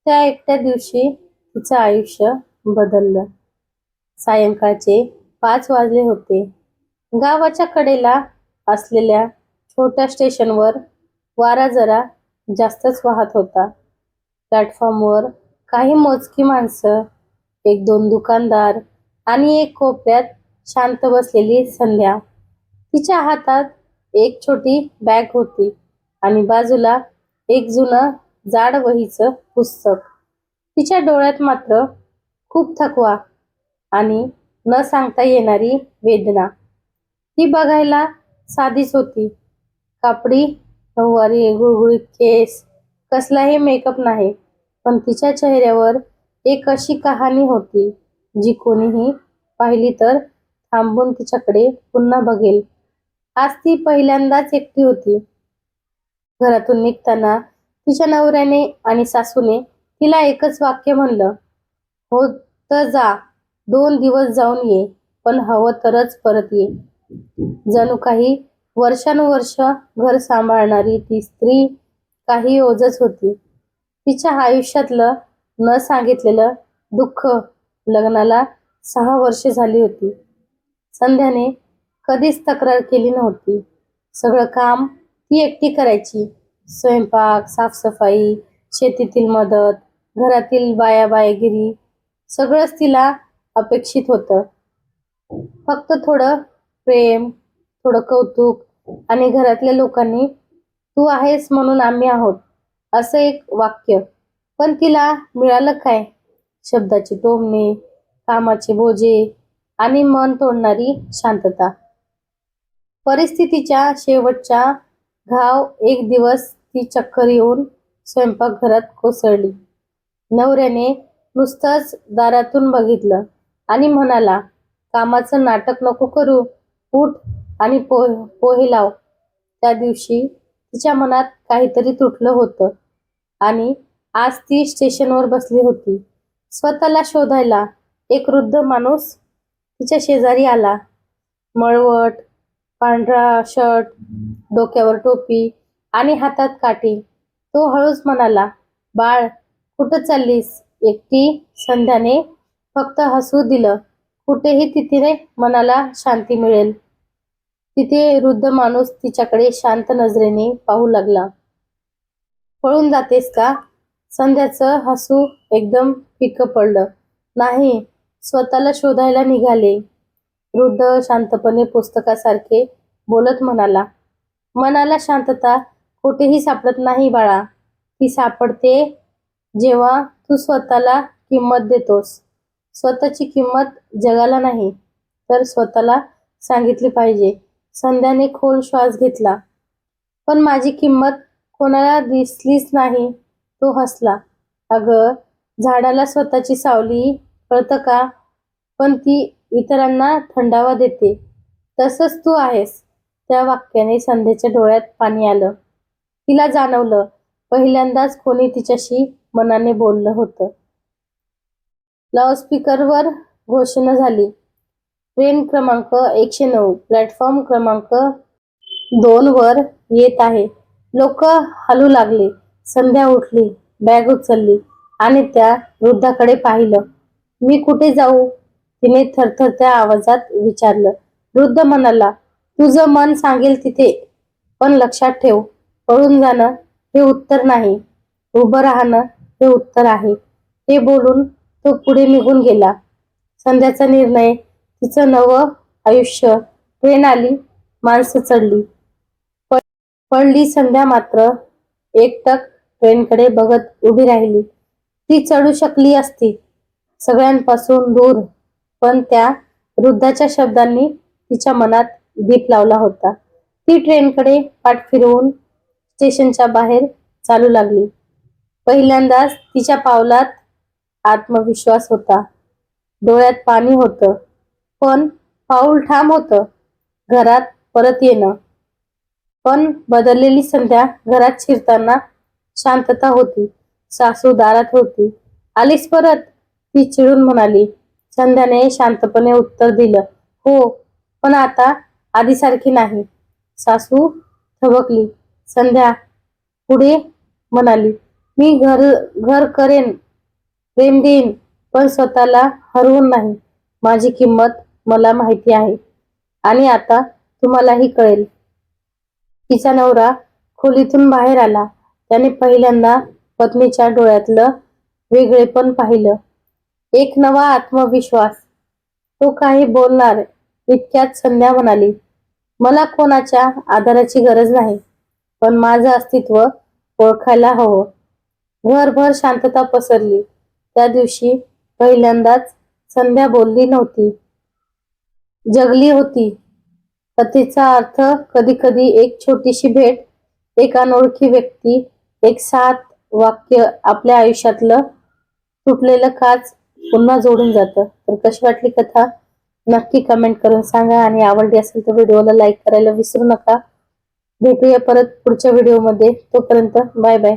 त्या एकट्या दिवशी तिचं आयुष्य बदललं. सायंकाळचे 5 वाजले होते. गावाच्या कडेला असलेल्या छोट्या स्टेशनवर वारा जरा जास्तच वाहत होता. प्लॅटफॉर्मवर काही मोजकी माणसं, 1-2 दुकानदार आणि एक कोपऱ्यात शांत बसलेली संध्या. तिच्या हातात एक छोटी बॅग होती आणि बाजूला एक जुनं जाड वहीचं पुस्तक. तिच्या डोळ्यात मात्र खूप थकवा आणि न सांगता येणारी वेदना. ती बघायला साधीच होती. कापडी नऊवारी, गुळगुळीत केस, कसलाही मेकअप नाही. पण तिच्या चेहऱ्यावर एक अशी कहाणी होती जी कोणीही पाहिली तर थांबून तिच्याकडे पुन्हा बघेल. आज ती पहिल्यांदाच एकटी होती. घरातून निघताना तिच्या नवऱ्याने आणि सासूने तिला एकच वाक्य म्हणलं, "हो तर जा, 2 दिवस जाऊन ये, पण हवं तरच परत ये." जणू काही वर्षानुवर्ष घर सांभाळणारी ती स्त्री काही ओझंच होती. तिच्या आयुष्यातलं न सांगितलेलं दुःख. लग्नाला 6 वर्षे झाली होती. संध्याने कधीच तक्रार केली नव्हती. सगळं काम ती एकटी करायची. स्वयंपाक, साफसफाई, शेतीतील मदत, घरातील बायाबायागिरी सगळंच तिला अपेक्षित होतं. फक्त थोडं प्रेम, थोडं कौतुक आणि घरातल्या लोकांनी "तू आहेस म्हणून आम्ही आहोत" असं एक वाक्य. पण तिला मिळालं काय? शब्दाची टोमणे, कामाचे बोजे आणि मन तोडणारी शांतता. परिस्थितीच्या शेवटच्या घाव एक दिवस ती चक्कर येऊन स्वयंपाकघरात कोसळली. नवऱ्याने नुसतंच दारातून बघितलं आणि म्हणाला, "कामाचं नाटक नको करू, उठ आणि पोहे लाव." त्या दिवशी तिच्या मनात काहीतरी तुटलं होतं आणि आज ती स्टेशनवर बसली होती. स्वतःला शोधायला एक वृद्ध माणूस तिच्या शेजारी आला. मळवट, पांढरा शर्ट, डोक्यावर टोपी आणि हातात काठी. तो हळूच म्हणाला, "बाळ, कुठं चाललीस एकटी?" संध्याने फक्त हसू दिलं. कुठेही तिथे मनाला शांती मिळेल. तिथे वृद्ध माणूस तिच्याकडे शांत नजरेने पाहू लागला. "पळून जातेस का?" संध्याचं हसू एकदम फिकं पडलं. "नाही, स्वतःला शोधायला निघाले." वृद्ध शांतपणे पुस्तकासारखे बोलत म्हणाला, "मनाला शांतता कुठेही सापडत नाही बाळा. ती सापडते जेव्हा तू स्वतःला किंमत देतोस. स्वतःची किंमत जगाला नाही, तर स्वतःला सांगितली पाहिजे." संध्याने खोल श्वास घेतला. "पण माझी किंमत कोणाला दिसलीच नाही." तो हसला. "अगं, झाडाला स्वतःची सावली कळतं का? पण ती इतरांना थंडावा देते. तसंच तू आहेस." त्या वाक्याने संध्याच्या डोळ्यात पाणी आलं. तिला जाणवलं, पहिल्यांदाच कोणी तिच्याशी मनाने बोललं होतं. लाऊडस्पीकरवर घोषणा झाली. ट्रेन क्रमांक 109 प्लॅटफॉर्म क्रमांक 2 वर येत आहे. लोक हलू लागले. संध्या उठली, बॅग उचलली आणि त्या वृद्धाकडे पाहिलं. "मी कुठे जाऊ?" तिने थरथरत्या आवाजात विचारलं. वृद्ध म्हणाला, "तुझं मन सांगेल तिथे. पण लक्षात ठेव, पळून जाणं हे उत्तर नाही, उभं राहणं हे उत्तर आहे." हे बोलून तो पुढे निघून गेला. संध्याचा निर्णय, तिचं नवं आयुष्य. ट्रेन आली, माणसं चढली. पडली. संध्या मात्र एकटक ट्रेनकडे बघत उभी राहिली. ती चढू शकली असती सगळ्यांपासून दूर, पण त्या वृद्धाच्या शब्दांनी तिच्या मनात दीप लावला होता. ती ट्रेनकडे पाठ फिरवून स्टेशनच्या बाहेर चालू लागली. पहिल्यांदाच तिच्या पावलात आत्मविश्वास होता. डोळ्यात पाणी होतं, पण पाऊल ठाम होतं. घरात परत येणं. पण बदललेली संध्या. घरात शिरताना शांतता होती. सासू दारात होती. "आलीस परत?" ती चिडून म्हणाली. संध्याने शांतपणे उत्तर दिलं, "हो, पण आता आधीसारखी नाही." सासू थबकली. संध्या पुढे म्हणाली, मी घर घर करेन, प्रेम देईन, पण स्वतःला हरवून नाही. माझी किंमत मला माहिती आहे आणि आता तुम्हालाही कळेल. तिचा नवरा खोलीतून बाहेर आला. त्याने पहिल्यांदा पत्नीच्या डोळ्यातलं वेगळेपण पाहिलं. एक नवा आत्मविश्वास. तो काही बोलणार इतक्यात संध्या म्हणाली, मला कोणाच्या आधाराची गरज नाही, पण माझं अस्तित्व ओळखायला हवं. घरभर शांतता पसरली. त्या दिवशी पहिल्यांदाच संध्या बोलली नव्हती, जगली होती. कथेचा अर्थ कधी कधी एक छोटीशी भेट, एक अनोळखी व्यक्ती, एक सात वाक्य आपल्या आयुष्यातलं तुटलेलं काच पुन्हा जोडून जातं. तर कशी वाटली कथा नक्की कमेंट करून सांगा आणि आवडली असेल तर व्हिडिओला लाईक करायला विसरू नका. भेटूया परत पुढच्या व्हिडिओमध्ये. तोपर्यंत बाय बाय.